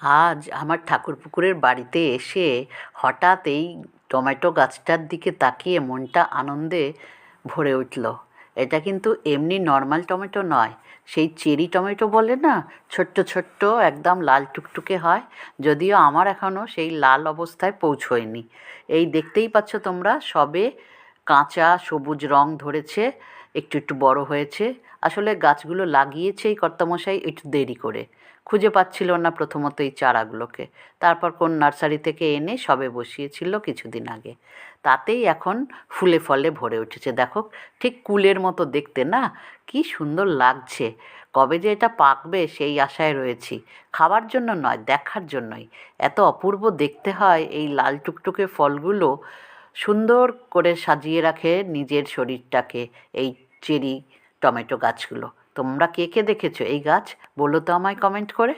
আজ আমার ঠাকুরপুকুরের বাড়িতে এসে হঠাৎ এই টমেটো গাছটার দিকে তাকিয়ে মনটা আনন্দে ভরে উঠল। এটা কিন্তু এমনি নর্মাল টমেটো নয়, সেই চেরি টমেটো বলে না, ছোট্ট ছোট্ট একদম লাল টুকটুকে হয়। যদিও আমার এখনও সেই লাল অবস্থায় পৌঁছোয়নি। এই দেখতেই পাচ্ছ তোমরা, সবে কাঁচা সবুজ রং ধরেছে, একটু একটু বড় হয়েছে। আসলে গাছগুলো লাগিয়েছে এই কর্তামশাই একটু দেরি করে, খুঁজে পাচ্ছিল না প্রথমত এই চারাগুলোকে। তারপর কোন নার্সারি থেকে এনে সবে বসিয়েছিল কিছুদিন আগে, তাতেই এখন ফুলে ফলে ভরে উঠেছে। দেখো, ঠিক কুলের মতো দেখতে না, কি সুন্দর লাগছে। কবে যে এটা পাকবে সেই আশায় রয়েছি, খাবার জন্য নয়, দেখার জন্যই। এত অপূর্ব দেখতে হয় এই লাল টুকটুকে ফলগুলো, সুন্দর করে সাজিয়ে রাখে নিজের শরীরটাকে এই চেরি টমেটো গাছগুলো। তোমরা কে কে দেখেছো এই গাছ, বলো তো আমায় কমেন্ট করে।